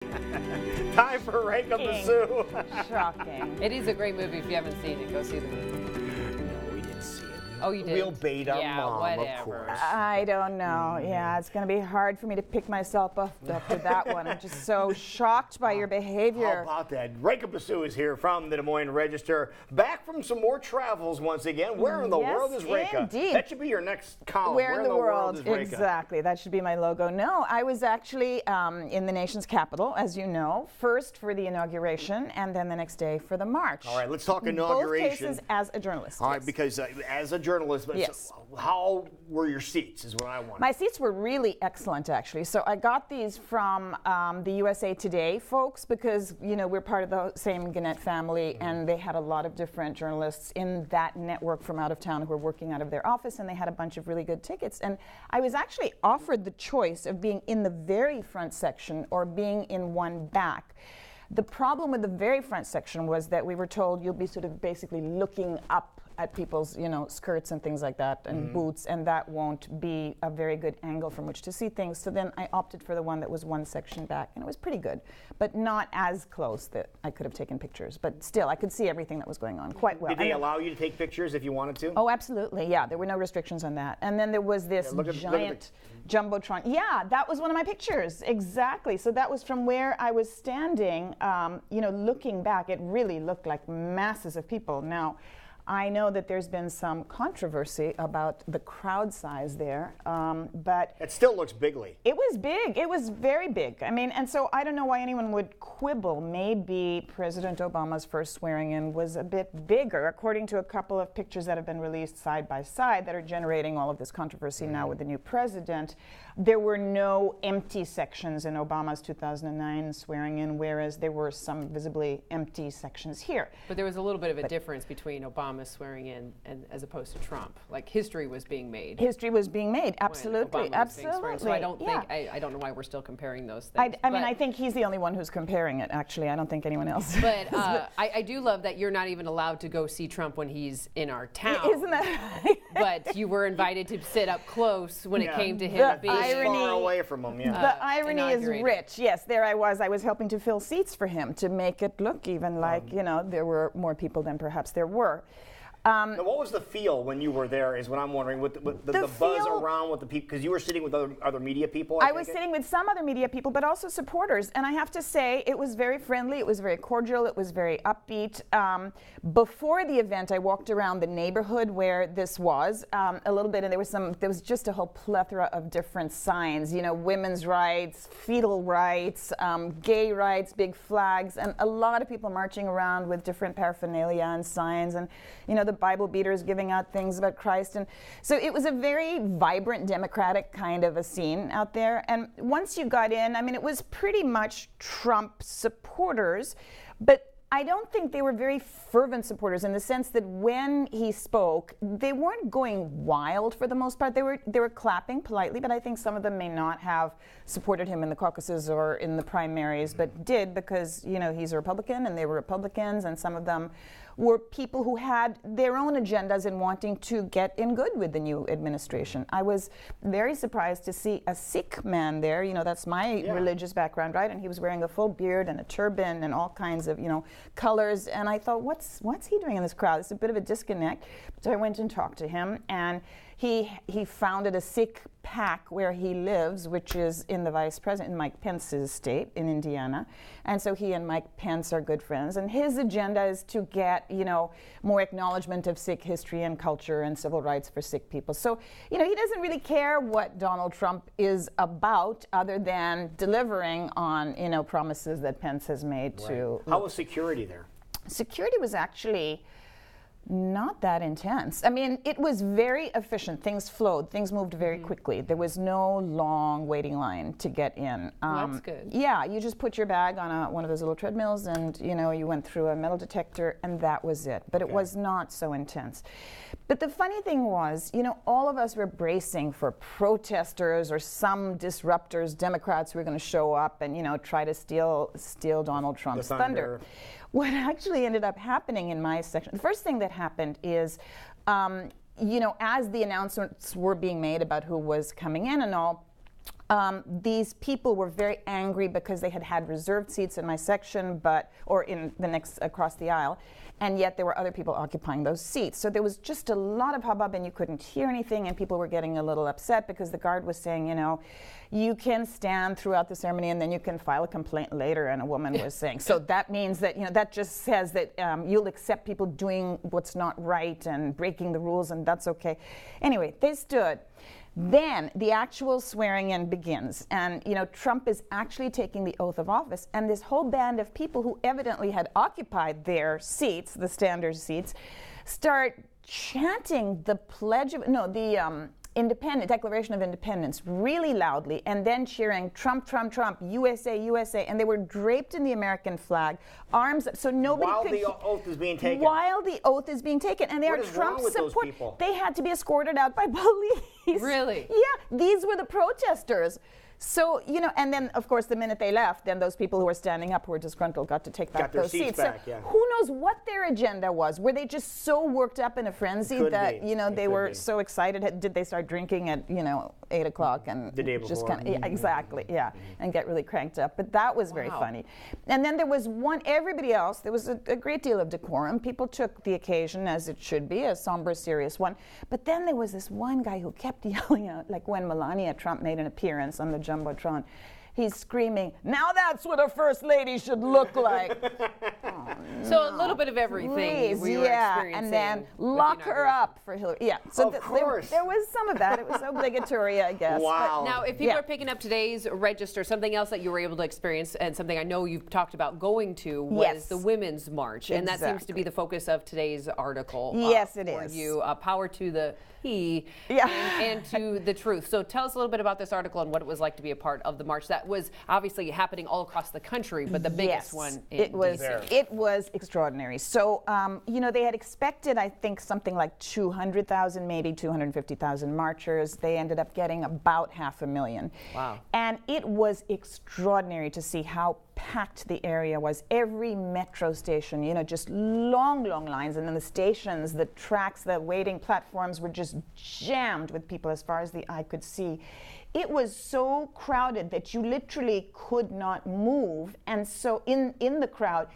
Time for Rekha Basu. Shocking. It is a great movie. If you haven't seen it, go see the movie. No, we didn't see it. Oh, you did? We'll bait our mom, whatever. of course. I don't know. Yeah, it's going to be hard for me to pick myself up after that one. I'm just so shocked by your behavior. How about that? Rekha Basu is here from the Des Moines Register, back from some more travels once again. Where in the world is Rekha? Indeed. That should be your next column. Where in the world is Rekha? Exactly. That should be my logo. No, I was actually in the nation's capital, as you know, first for the inauguration and then the next day for the march. All right, let's talk inauguration. Both cases as a journalist. All right, yes. because as a journalist, Yes. How were your seats is what I want. My seats were really excellent, actually. So I got these from the USA Today folks because, you know, we're part of the same Gannett family, and they had a lot of different journalists in that network from out of town who were working out of their office, and they had a bunch of really good tickets. And I was actually offered the choice of being in the very front section or being in one back. The problem with the very front section was that we were told you'll be sort of basically looking up at people's, you know, skirts and things like that, and boots, and that won't be a very good angle from which to see things. So then I opted for the one that was one section back, and it was pretty good, but not as close that I could have taken pictures. But still, I could see everything that was going on quite well. Did they allow you to take pictures if you wanted to? Oh, absolutely, yeah. There were no restrictions on that. And then there was this giant jumbotron. Yeah, that was one of my pictures, exactly. So that was from where I was standing, you know, looking back. It really looked like masses of people. Now, I know that there's been some controversy about the crowd size there, but it still looks bigly. It was big. It was very big. I mean, and so I don't know why anyone would quibble. Maybe President Obama's first swearing in was a bit bigger, according to a couple of pictures that have been released side by side that are generating all of this controversy now with the new president. There were no empty sections in Obama's 2009 swearing in, whereas there were some visibly empty sections here. But there was a little bit of a difference between Obama swearing in and as opposed to Trump. Like history was being made. History was being made, absolutely, absolutely. So I don't think I don't know why we're still comparing those things. I mean, I think he's the only one who's comparing it. Actually, I don't think anyone else. But I do love that you're not even allowed to go see Trump when he's in our town. Isn't that? But you were invited to sit up close when it came to him being far away from him. Yeah. The irony is rich. Yes, there I was. I was helping to fill seats for him to make it look even like, you know, there were more people than perhaps there were. Now, what was the feel when you were there is what I'm wondering, with the buzz around with the people, because you were sitting with other media people, I was sitting with some other media people, but also supporters, and I have to say it was very friendly, it was very cordial, it was very upbeat. Before the event, I walked around the neighborhood where this was a little bit, and there was just a whole plethora of different signs, you know, women's rights, fetal rights, gay rights, big flags, and a lot of people marching around with different paraphernalia and signs, and, you know, the Bible beaters giving out things about Christ. And so it was a very vibrant, democratic kind of a scene out there. And once you got in, I mean, it was pretty much Trump supporters, but I don't think they were very fervent supporters in the sense that when he spoke, they weren't going wild for the most part. They were clapping politely, but I think some of them may not have supported him in the caucuses or in the primaries, but did because, you know, he's a Republican and they were Republicans, and some of them were people who had their own agendas in wanting to get in good with the new administration. I was very surprised to see a Sikh man there. You know, that's my religious background, right? And he was wearing a full beard and a turban and all kinds of, you know, colors. And I thought, what's he doing in this crowd? It's a bit of a disconnect. So I went and talked to him, and he founded a Sikh pack where he lives, which is in the Vice President Mike Pence's state in Indiana. And so he and Mike Pence are good friends. And his agenda is to get, you know, more acknowledgement of Sikh history and culture and civil rights for Sikh people. So, you know, he doesn't really care what Donald Trump is about other than delivering on, you know, promises that Pence has made to. How was security there? Security was actually not that intense. I mean, it was very efficient. Things flowed. Things moved very quickly. There was no long waiting line to get in. That's good. Yeah, you just put your bag on one of those little treadmills, and you know, you went through a metal detector, and that was it. But it was not so intense. But the funny thing was, you know, all of us were bracing for protesters or some disruptors, Democrats who were going to show up and, you know, try to steal Donald Trump's thunder. What actually ended up happening in my section, the first thing that happened is, you know, as the announcements were being made about who was coming in and all, These people were very angry because they had reserved seats in my section, or in the next across the aisle, and yet there were other people occupying those seats. So there was just a lot of hubbub, and you couldn't hear anything, and people were getting a little upset because the guard was saying, you can stand throughout the ceremony and then you can file a complaint later, and a woman was saying. So that means that, that just says that you'll accept people doing what's not right and breaking the rules, and that's okay. Anyway, they stood. Then the actual swearing in begins, and Trump is actually taking the oath of office, and this whole band of people who evidently had occupied their seats, the standard seats, start chanting the Declaration of Independence really loudly, and then cheering Trump, Trump, Trump, USA, USA, and they were draped in the American flag, arms up, so nobody could. While the oath is being taken. While the oath is being taken, and they are Trump support. They had to be escorted out by police. Really? Yeah, these were the protesters. So, and then, of course, the minute they left, then those people who were standing up who were disgruntled got to take back those seats. Back, so who knows what their agenda was? Were they just so worked up in a frenzy that, they were so excited? Did they start drinking at, 8 o'clock and the day before. Just kind of, exactly, and get really cranked up? But that was very funny. And then there was everybody else, there was a great deal of decorum. People took the occasion as it should be, a somber, serious one. But then there was this one guy who kept yelling out, like when Melania Trump made an appearance on the Jumbotron, he's screaming, "Now that's what a first lady should look like." So a little bit of everything we were experiencing. And then lock her up for Hillary. Yeah, so of course. There was some of that. It was obligatory, I guess. Wow. Now, if people are picking up today's register, something else that you were able to experience, and something I know you've talked about going to, was the Women's March. And that seems to be the focus of today's article. Yes, it for is. You, power to the he and to the truth. So tell us a little bit about this article and what it was like to be a part of the march. That was obviously happening all across the country, but the biggest one in DC. It was extraordinary. So, they had expected, I think, something like 200,000, maybe 250,000 marchers. They ended up getting about 500,000. Wow. And it was extraordinary to see how packed the area was. Every metro station, just long, long lines. And then the stations, the tracks, the waiting platforms were just jammed with people as far as the eye could see. It was so crowded that you literally could not move. And so in the crowd,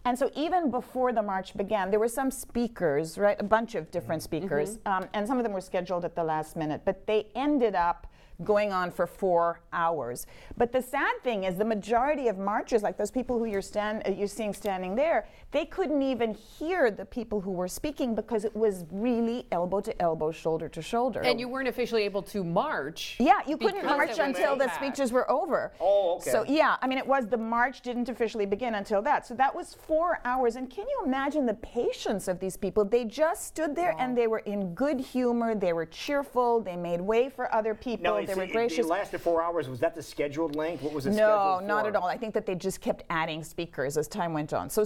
and so even before the march began, there were some speakers, right? A bunch of different speakers, and some of them were scheduled at the last minute, but they ended up going on for 4 hours. But the sad thing is the majority of marchers, like those people who you're seeing standing there, they couldn't even hear the people who were speaking because it was really elbow to elbow, shoulder to shoulder. And you weren't officially able to march. Yeah, you couldn't march until the speeches were over. Oh, okay. So the march didn't officially begin until that. So that was 4 hours. And can you imagine the patience of these people? They just stood there and they were in good humor. They were cheerful. They made way for other people. They were gracious. It lasted 4 hours. Was that the scheduled length? What was it scheduled for? No, not at all. I think that they just kept adding speakers as time went on. So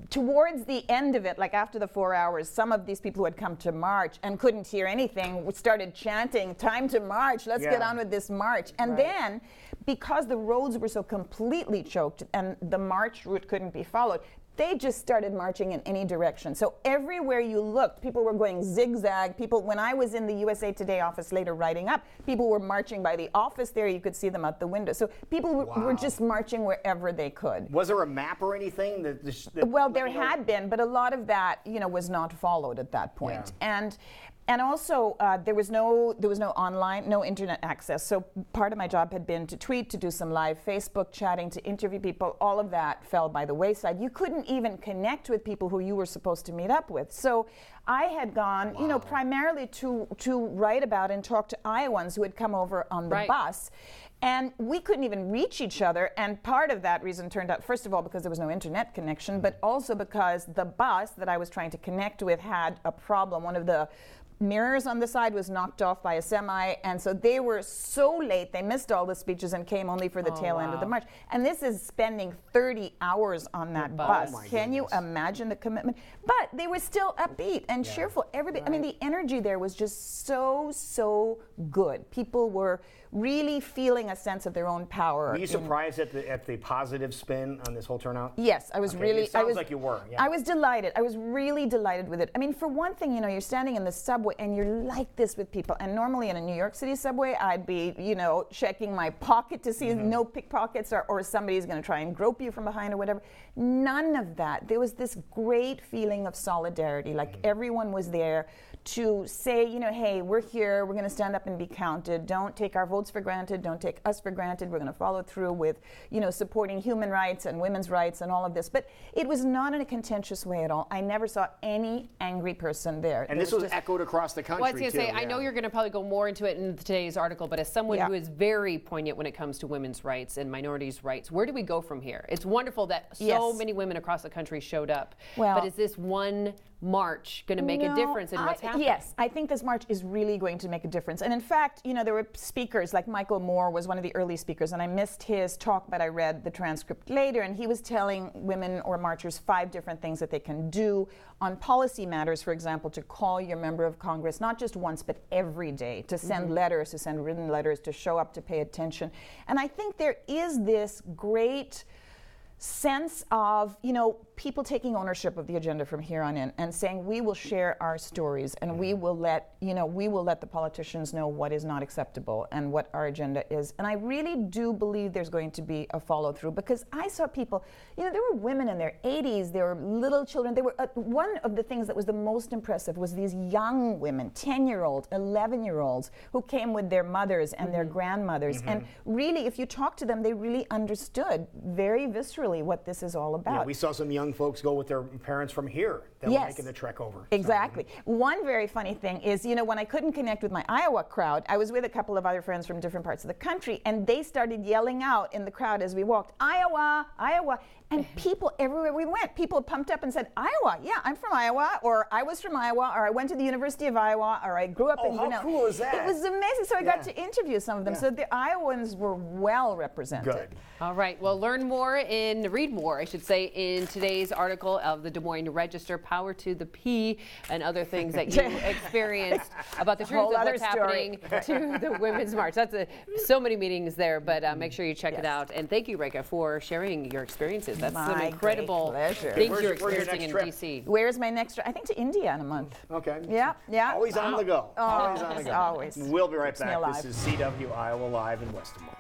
towards the end of it, like after the 4 hours, some of these people who had come to march and couldn't hear anything started chanting, "Time to march, let's get on with this march." And then, because the roads were so completely choked and the march route couldn't be followed, they just started marching in any direction. So everywhere you looked, people were going zigzag. When I was in the USA Today office later writing up, people were marching by the office there. You could see them out the window. So people were just marching wherever they could. Was there a map or anything? Well, there had been, but a lot of that, was not followed at that point. Yeah. And also, there was no online, no internet access. So part of my job had been to tweet, to do some live Facebook chatting, to interview people. All of that fell by the wayside. You couldn't even connect with people who you were supposed to meet up with. So I had gone, primarily to write about and talk to Iowans who had come over on the bus. And we couldn't even reach each other. And part of that reason turned out, first of all, because there was no internet connection, but also because the bus that I was trying to connect with had a problem. One of the mirrors on the side was knocked off by a semi, and so they were so late, they missed all the speeches and came only for the tail end of the march. And this is spending 30 hours on that bus. Can you imagine the commitment? But they were still upbeat and cheerful. Everybody, I mean, the energy there was just so good. People were really feeling a sense of their own power. Were you surprised at the positive spin on this whole turnout? Yes, I was really. It sounds like you were. Yeah. I was delighted. I was really delighted with it. I mean, for one thing, you know, you're standing in the subway and you're like this with people. And normally in a New York City subway, I'd be, you know, checking my pocket to see no pickpockets or somebody's going to try and grope you from behind or whatever. None of that. There was this great feeling of solidarity. Like everyone was there to say, you know, hey, we're here, we're going to stand up and be counted. Don't take our votes for granted. Don't take us for granted. We're going to follow through with, you know, supporting human rights and women's rights and all of this. But it was not in a contentious way at all. I never saw any angry person there. And this was echoed across the country, well, I was going to say, I know you're going to probably go more into it in today's article, but as someone who is very poignant when it comes to women's rights and minorities' rights, where do we go from here? It's wonderful that so many women across the country showed up. Well, but is this one march going to make a difference in what's happening? Yes, I think this march is really going to make a difference. And in fact, you know, there were speakers like Michael Moore was one of the early speakers, and I missed his talk, but I read the transcript later, and he was telling women or marchers 5 different things that they can do on policy matters, for example, to call your member of Congress, not just once, but every day, to send letters, to send written letters, to show up, to pay attention. And I think there is this great sense of, you know, people taking ownership of the agenda from here on in and saying we will share our stories and we will let, you know, we will let the politicians know what is not acceptable and what our agenda is. And I really do believe there's going to be a follow through, because I saw people, you know, there were women in their 80s, there were little children. They were one of the things that was the most impressive was these young women, 10-year-olds, 11-year-olds, who came with their mothers and their grandmothers. And really, if you talk to them, they really understood very viscerally what this is all about. Yeah, we saw some young folks go with their parents from here that were making the trek over. Exactly. So, one very funny thing is, you know, when I couldn't connect with my Iowa crowd, I was with a couple of other friends from different parts of the country, and they started yelling out in the crowd as we walked, Iowa, Iowa. And people everywhere we went, people pumped up and said, Iowa, yeah, I'm from Iowa, or I was from Iowa, or I went to the University of Iowa, or I grew up in How cool is that? It was amazing. So I got to interview some of them. So the Iowans were well represented. Good. All right. Well, read more, I should say, in today's article of the Des Moines Register, Power to the P, and other things that you experienced about the truth of what's happening to the Women's March. That's so many meetings there, but make sure you check it out. And thank you, Rekha, for sharing your experiences. That's some incredible things you're experiencing in D.C. Where's my next trip? I think to India in a month. Okay. Yeah, yeah. Always on the go. Always on the go. Always. We'll be right back. This is CW Iowa Live in West Des Moines.